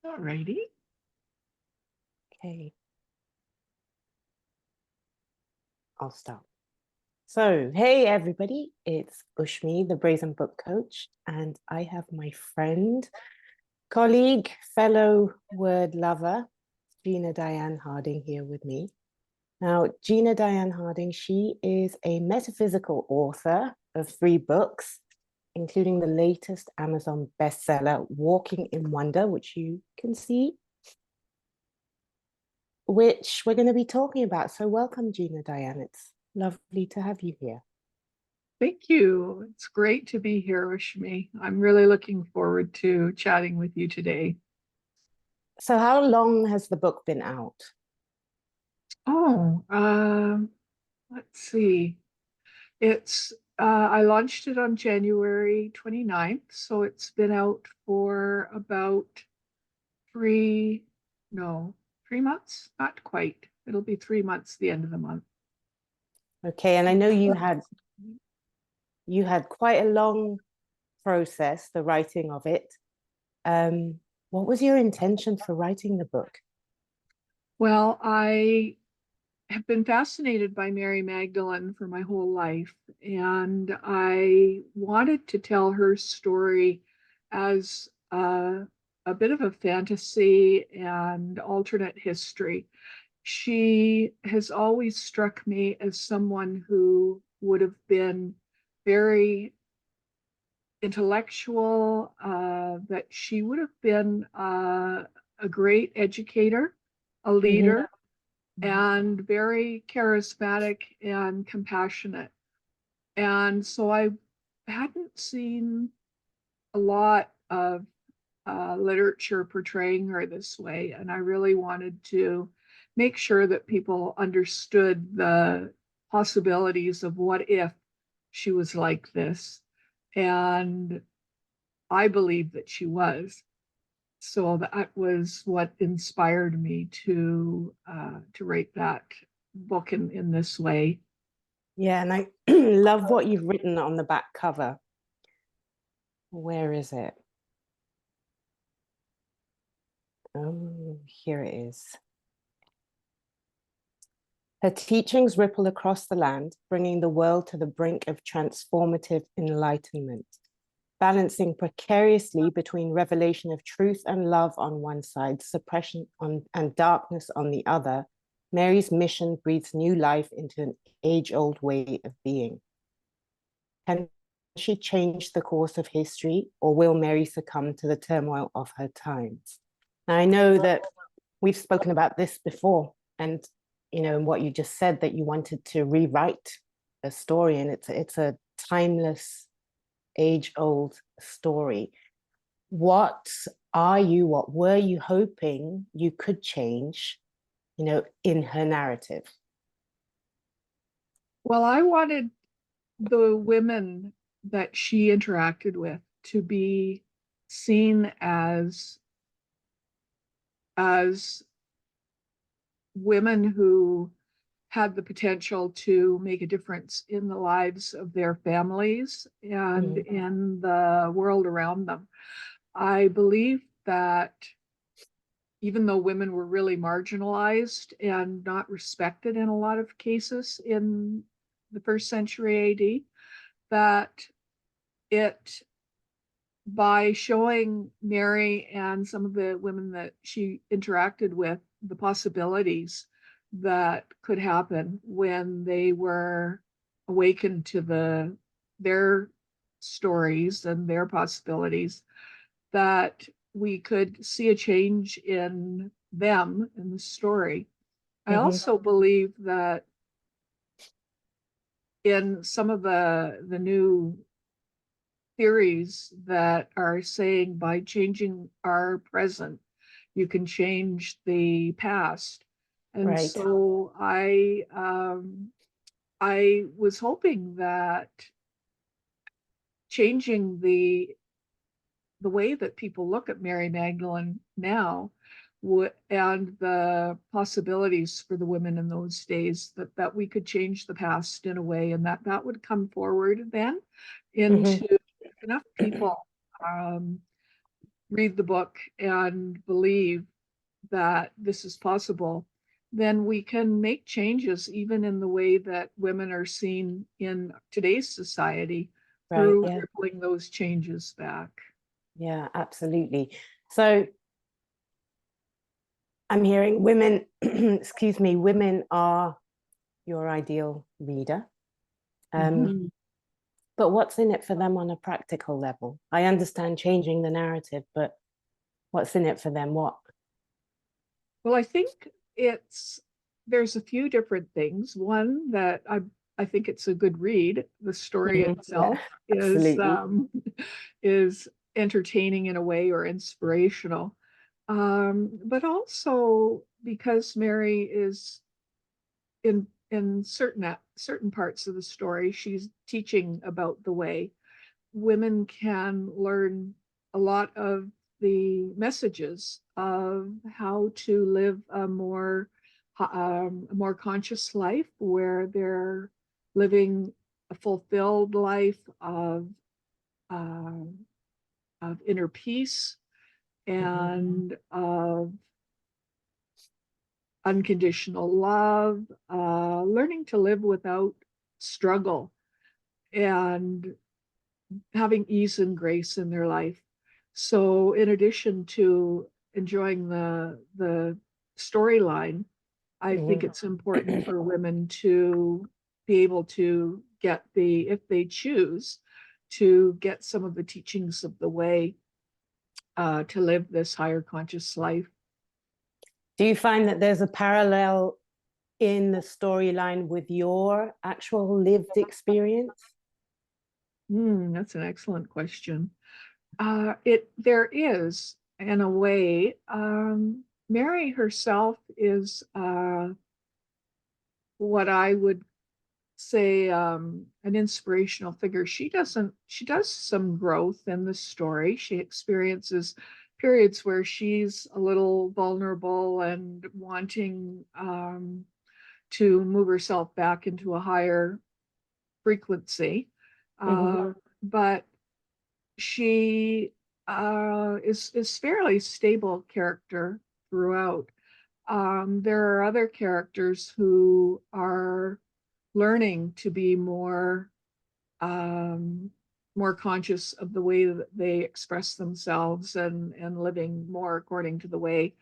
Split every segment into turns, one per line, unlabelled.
Alrighty.
Okay, I'll start. So, hey everybody, it's Ushmi, the Brazen Book Coach, and I have my friend, colleague, fellow word lover, Gina-Dianne Harding here with me. Now, Gina-Dianne Harding, she is a metaphysical author of 3 books, including the latest Amazon bestseller, Walking in Wonder, which you can see, which we're going to be talking about. So welcome, Gina-Dianne. It's lovely to have you here.
Thank you. It's great to be here, Ushmi. I'm really looking forward to chatting with you today.
So how long has the book been out?
Oh, let's see. I launched it on January 29th, so it's been out for about three, no, 3 months? Not quite. It'll be 3 months the end of the month.
Okay, and I know you had quite a long process, the writing of it. Um, what was your intention for writing the book?
Well, I have been fascinated by Mary Magdalene for my whole life, and I wanted to tell her story as a bit of a fantasy and alternate history. She has always struck me as someone who would have been very intellectual, that she would have been a great educator, a
Mm-hmm.
leader, and very charismatic and compassionate. And so I hadn't seen a lot of literature portraying her this way. And I really wanted to make sure that people understood the possibilities of what if she was like this. And I believe that she was. So that was what inspired me to write that book in this way.
Yeah, and I love what you've written on the back cover. Where is it? Oh, here it is. Her teachings ripple across the land, bringing the world to the brink of transformative enlightenment. Balancing precariously between revelation of truth and love on one side, suppression and darkness on the other, Mary's mission breathes new life into an age-old way of being. Can she change the course of history, or will Mary succumb to the turmoil of her times? Now, I know that we've spoken about this before, and in what you just said, that you wanted to rewrite a story, and it's a timeless, age-old story. What what were you hoping you could change, in her narrative?
Well, I wanted the women that she interacted with to be seen as women who had the potential to make a difference in the lives of their families and
Mm-hmm.
in the world around them. I believe that even though women were really marginalized and not respected in a lot of cases in the first century AD, that it by showing Mary and some of the women that she interacted with the possibilities that could happen when they were awakened to their stories and their possibilities, that we could see a change in them in the story. I
Mm-hmm.
also believe that in some of the new theories that are saying by changing our present, you can change the past. And
Right.
so I was hoping that changing the way that people look at Mary Magdalene now and the possibilities for the women in those days, that we could change the past in a way, and that would come forward then
Mm-hmm.
into enough people um, read the book and believe that this is possible, then we can make changes even in the way that women are seen in today's society
Right.
through
Yeah.
rippling those changes back.
Yeah, absolutely. So I'm hearing women, excuse me, women are your ideal reader.
Mhm.
But what's in it for them on a practical level? I understand changing the narrative, but what's in it for them? What?
Well, I think there's a few different things. One that I think it's a good read. The story
Yeah,
itself
absolutely.
is entertaining in a way or inspirational. But also because Mary is in certain parts of the story, she's teaching about the way women can learn a lot of the messages of how to live a more conscious life where they're living a fulfilled life uh, of inner peace
Mhm.
and of unconditional love, learning to live without struggle and having ease and grace in their life. So, in addition to enjoying the storyline, I think
Mhm.
it's important for women to be able to get if they choose, to get some of the teachings of the way to live this higher conscious life.
Do you find that there's a parallel in the storyline with your actual lived experience?
That's an excellent question. It there is, in a way, Mary herself is what I would say an inspirational figure. She does some growth in the story. She experiences periods where she's a little vulnerable and wanting to move herself back into a higher frequency.
Mhm.
But she is fairly stable character throughout. There are other characters who are learning to be um, more conscious of the way that they express themselves and living more according to the way.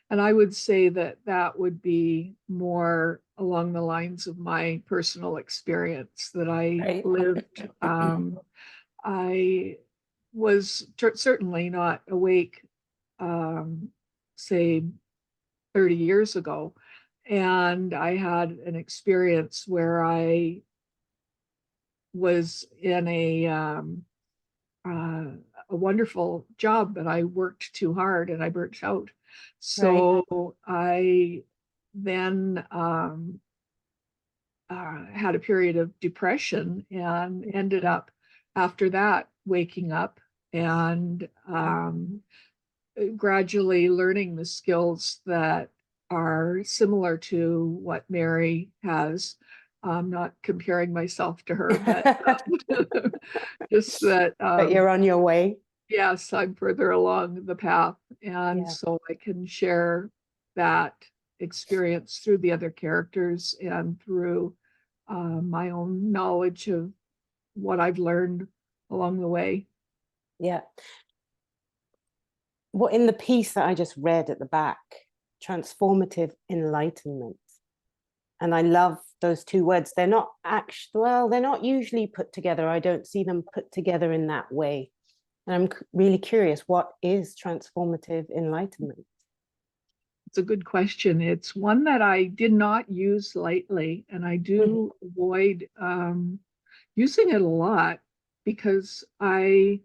And I would say that that would be more along the lines of my personal experience that I
Right.
lived. I was certainly not awake, say 30 years ago. And I had an experience where I was in uh, a wonderful job, but I worked too hard and I burnt out.
Right.
So I then had a period of depression and ended up after that waking up and gradually learning the skills that are similar to what Mary has. I'm not comparing myself to her, but just that,
But you're on your way.
yes, I'm further along the path. And
Yeah.
so I can share that experience through the other characters and through my own knowledge of what I've learned along the way.
Yeah. What in the piece that I just read at the back, transformative enlightenment. And I love those two words. They're not actually, well, they're not usually put together. I don't see them put together in that way. And I'm really curious, what is transformative enlightenment?
It's a good question. It's one that I did not use lightly, and I
Mhm.
do avoid using it a lot because I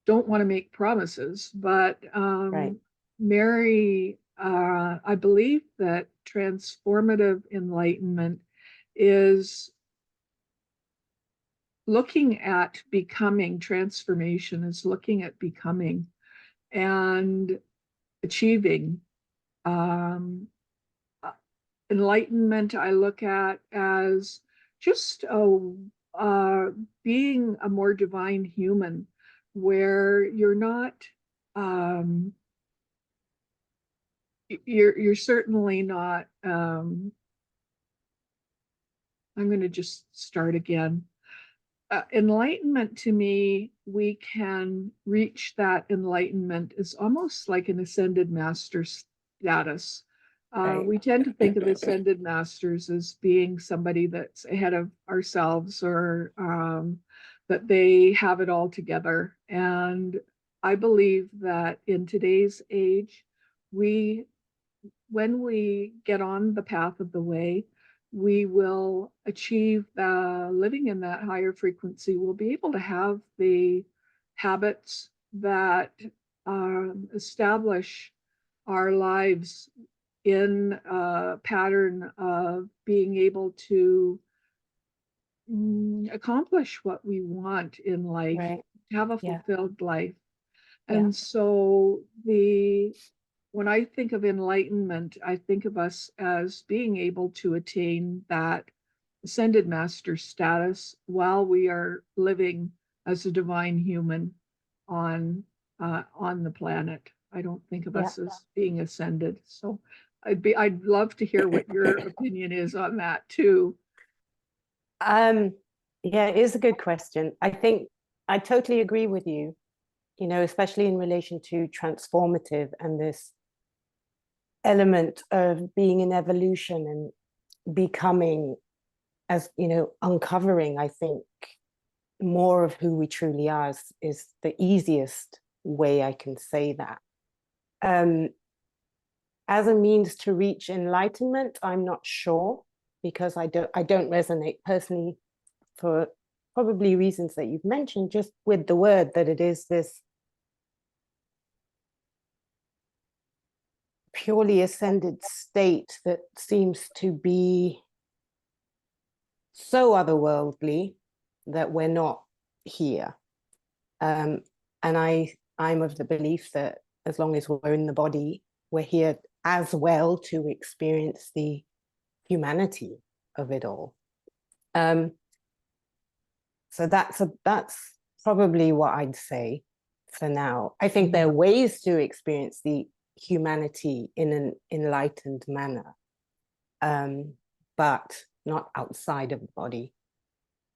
don't want to make promises. But
Right.
Mary, I believe that transformative enlightenment is looking at becoming, transformation is looking at becoming and achieving. Um, Enlightenment I look at as just being a more divine human, where you're not. um, you're certainly not, I'm going to just start again. Enlightenment, to me, we can reach that enlightenment is almost like an ascended master status.
Right.
We tend to think of ascended masters as being somebody that's ahead of ourselves, or that they have it all together. And I believe that in today's age, we when we get on the path of the way, we will achieve living in that higher frequency. We'll be able to have the habits that establish our lives in a pattern of being able to accomplish what we want in life,
Right.
to have a
Yeah.
fulfilled life.
Yeah.
And so when I think of enlightenment, I think of us as being able to attain that ascended master status while we are living as a divine human on the planet. I don't think of
Yeah.
us as being ascended. So I'd love to hear what your opinion is on that too.
Yeah, it is a good question. I think I totally agree with you, especially in relation to transformative and this element of being in evolution and becoming, as uncovering, I think, more of who we truly are is the easiest way I can say that. As a means to reach enlightenment, I'm not sure, because I don't resonate personally, for probably reasons that you've mentioned, just with the word, that it is this purely ascended state that seems to be so otherworldly that we're not here. And I'm of the belief that as long as we're in the body, we're here as well to experience the humanity of it all. So that's probably what I'd say for now. I think there are ways to experience the humanity in an enlightened manner, but not outside of the body,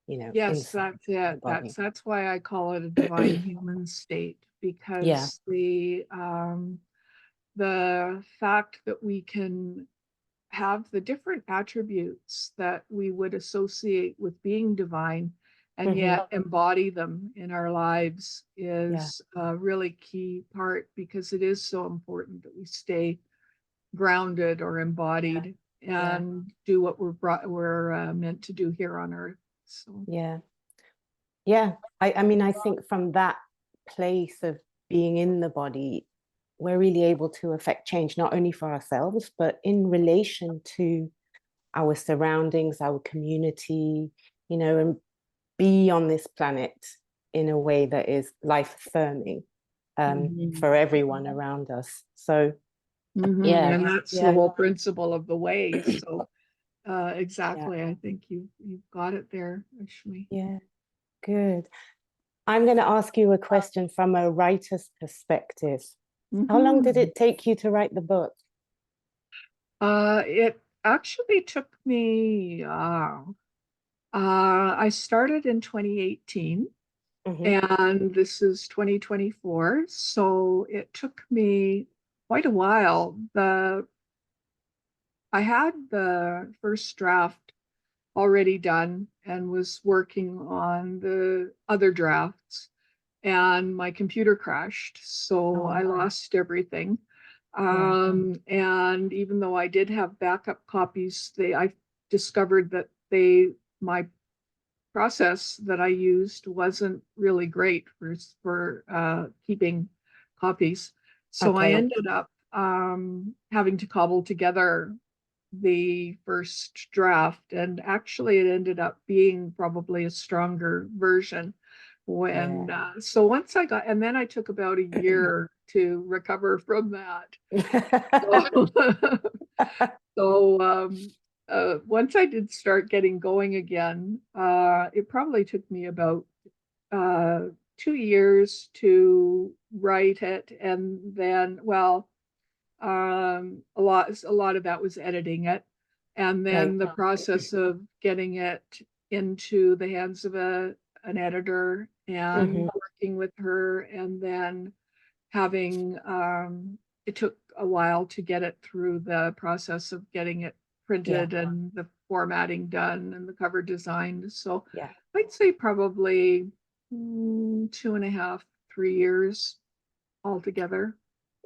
Yes,
inside
that's
the
it.
body.
That's why I call it a divine human state,
Yeah,
because the fact that we can have the different attributes that we would associate with being divine and
mm-hmm.
yet embody them in our lives
Yeah,
is a really key part, because it is so important that we stay grounded or embodied
yeah,
and do what we're meant to do here on earth. So
yeah, yeah. I mean, I think from that place of being in the body, we're really able to affect change, not only for ourselves, but in relation to our surroundings, our community, and be on this planet in a way that is life affirming, for everyone around us. So yeah,
And that's the
yeah,
whole principle of the way. So
yeah,
exactly, I think you've got it there, Ushmi.
yeah, good. I'm going to ask you a question from a writer's perspective. How long did
Mhm.
it take you to write the book?
It actually took me, I started in 2018
Mm-hmm.
and this is 2024. So it took me quite a while. I had the first draft already done and was working on the other drafts, and my computer crashed, so I
Oh,
lost everything.
yeah,
And even though I did have backup copies, I discovered that my process that I used wasn't really great for keeping copies. So I
okay,
ended up having to cobble together the first draft, and actually it ended up being probably a stronger version when
yeah.
so once I got, and then I took about a year to recover from that. So, so once I did start getting going again, it probably took me about 2 years to write it, and then, well, a lot of that was editing it, and
Right.
then the process of getting it into the hands of an editor and
Hmm.
working with her, and then having it took a while to get it through the process of getting it
Yeah.
printed and the formatting done and the cover designed. So
Yeah.
I'd say probably 2.5, 3 years altogether.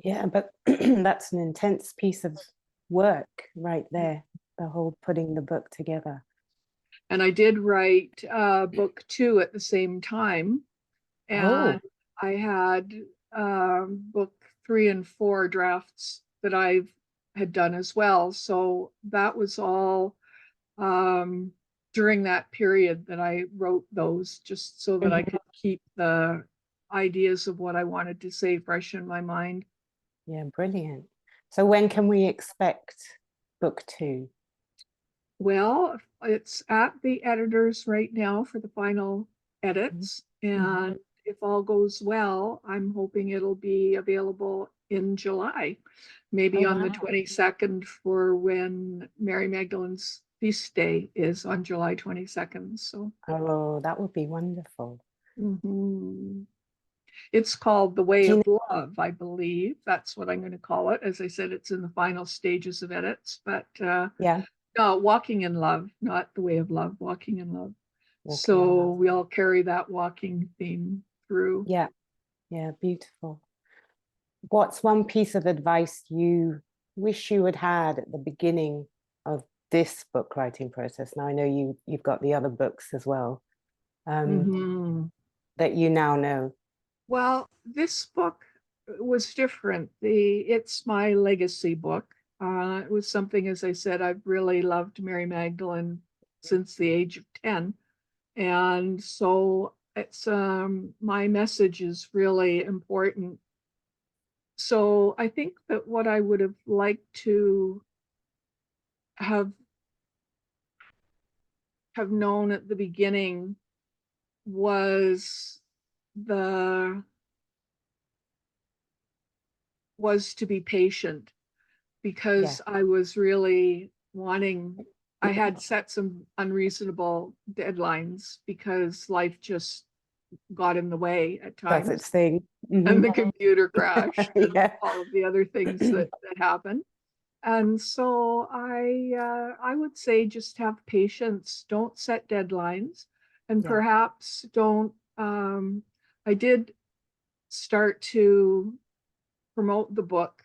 Yeah. But that's an intense piece of work right there. The whole putting the book together.
And I did write book two at the same time. And
Oh,
I had book three and four drafts that I had done as well. So that was all um, during that period that I wrote those, just so that I
mhm.
could keep the ideas of what I wanted to say fresh in my mind.
Yeah, brilliant. So when can we expect book two?
Well, it's at the editors right now for the final
Mhm.
edits.
Mhm.
And if all goes well, I'm hoping it'll be available in July, maybe
Oh,
on the
wow.
22nd, for when Mary Magdalene's feast day is on July 22nd. So
Oh, that would be wonderful.
mhm. It's called The Way
Gina,
of Love, I believe. That's what I'm going to call it. As I said, it's in the final stages of edits, but
yeah,
no, Walking in Love, not The Way of Love, Walking in Love.
walking in
So
love.
we'll carry that walking theme through.
Yeah, yeah, beautiful. What's one piece of advice you wish you had had at the beginning of this book writing process? Now I know you've got the other books as well,
Mhm.
that you now know.
Well, this book was different. It's my legacy book. It was something, as I said, I've really loved Mary Magdalene since the age of 10. And so it's my message is really important. So I think that what I would have liked to have known at the beginning was the was to be patient,
Yeah,
because I was really wanting, I had set some unreasonable deadlines because life just got in the way at
does
times,
its thing.
and
Hmm.
the computer crashed and
Yeah.
all of the other things that happened. And so I would say just have patience. Don't set deadlines, and
Yeah.
perhaps don't. I did start to promote the book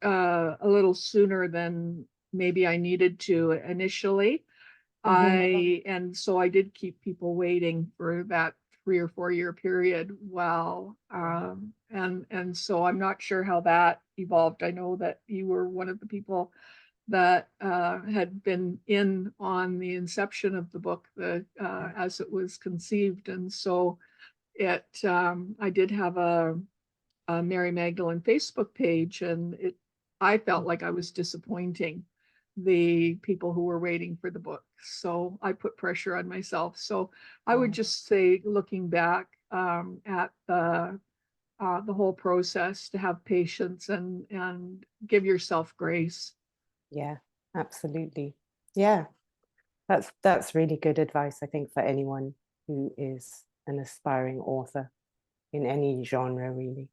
a little sooner than maybe I needed to initially.
Hmm.
And so I did keep people waiting for that 3 or 4 year period. While
Yeah.
and so I'm not sure how that evolved. I know that you were one of the people that had been in on the inception of the book,
Yeah.
as it was conceived. And so I did have a Mary Magdalene Facebook page, and I felt like I was disappointing the people who were waiting for the book. So I put pressure on myself. So I would
Oh,
just say, looking back at the whole process, to have patience and give yourself grace.
yeah, absolutely. Yeah. That's really good advice, I think, for anyone who is an aspiring author in any genre, really.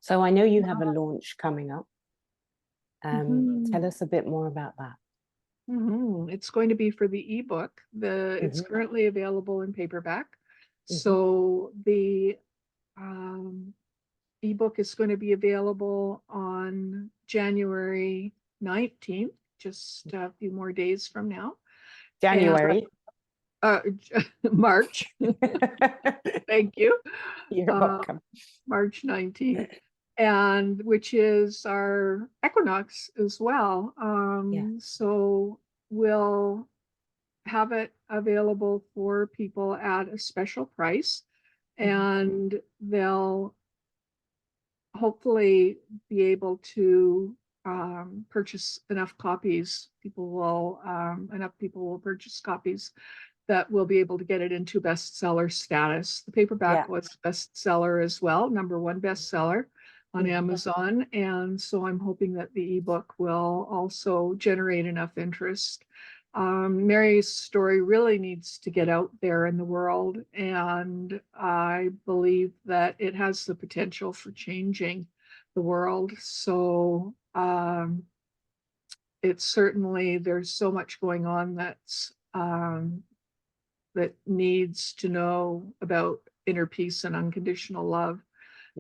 So I know you have a launch coming up.
Mhm.
Tell us a bit more about that.
It's going to be for the ebook. It's
Hmm.
currently available in paperback.
Hmm.
So the um, ebook is going to be available on January 19th, just a few more days from now. And
January.
uh, March, thank you,
You're
uh,
welcome.
March 19th, and which is our equinox as well.
Yeah.
So we'll have it available for people at a special price,
Hmm.
and they'll hopefully be able to purchase enough copies. Enough people will purchase copies that we'll be able to get it into bestseller status. The paperback was bestseller as well, #1 bestseller on Amazon. And so I'm hoping that the ebook will also generate enough interest. Mary's story really needs to get out there in the world, and I believe that it has the potential for changing the world. So it's certainly, there's so much going on that's that needs to know about inner peace and unconditional love.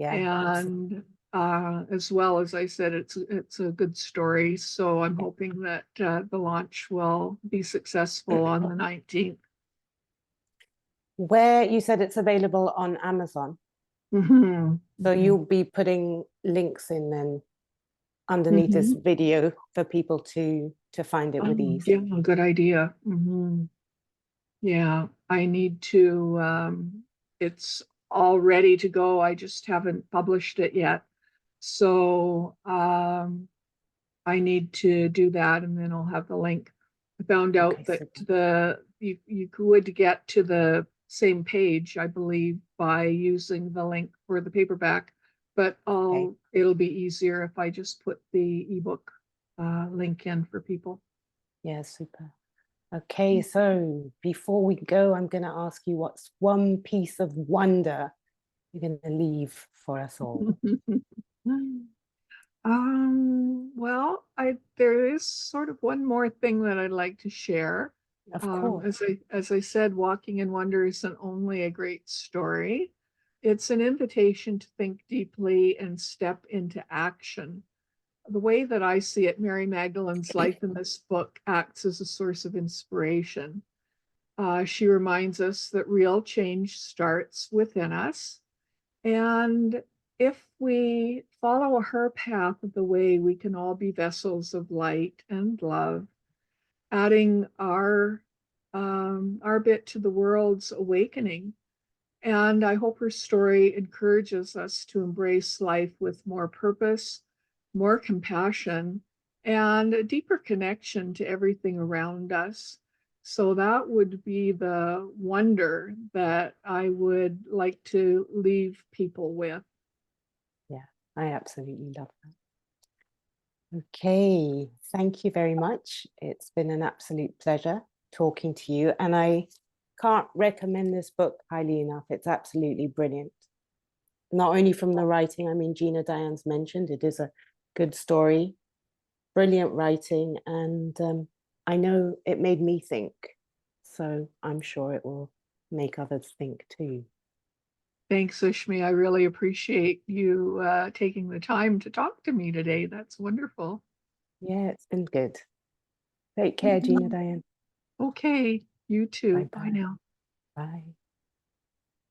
And as well, as I said, it's a good story. So I'm hoping that the launch will be successful on the 19th.
Where you said it's available on Amazon. So you'll be putting links in then underneath this video for people to find it with ease.
Yeah, good idea. Yeah, I need to, it's all ready to go. I just haven't published it yet. So I need to do that, and then I'll have the link. I found out that you could get to the same page, I believe, by using the link for the paperback, but it'll be easier if I just put the ebook link in for people.
Yeah, super. Okay, so before we go, I'm going to ask you, what's one piece of wonder you're going to leave for us all?
Well, there is sort of one more thing that I'd like to share.
Of course.
As I said, Walking in Wonder isn't only a great story, it's an invitation to think deeply and step into action. The way that I see it, Mary Magdalene's life in this book acts as a source of inspiration. She reminds us that real change starts within us. And if we follow her path of the way, we can all be vessels of light and love, adding our bit to the world's awakening. And I hope her story encourages us to embrace life with more purpose, more compassion, and a deeper connection to everything around us. So that would be the wonder that I would like to leave people with.
Yeah, I absolutely love that. Okay, thank you very much. It's been an absolute pleasure talking to you, and I can't recommend this book highly enough. It's absolutely brilliant. Not only from the writing, I mean, Gina-Dianne's mentioned, it is a good story, brilliant writing, and I know it made me think, so I'm sure it will make others think too.
Thanks, Ushmi. I really appreciate you taking the time to talk to me today. That's wonderful.
Yeah, it's been good. Take care, Gina-Dianne.
Okay, you too. Bye
Bye-bye.
now.
Bye.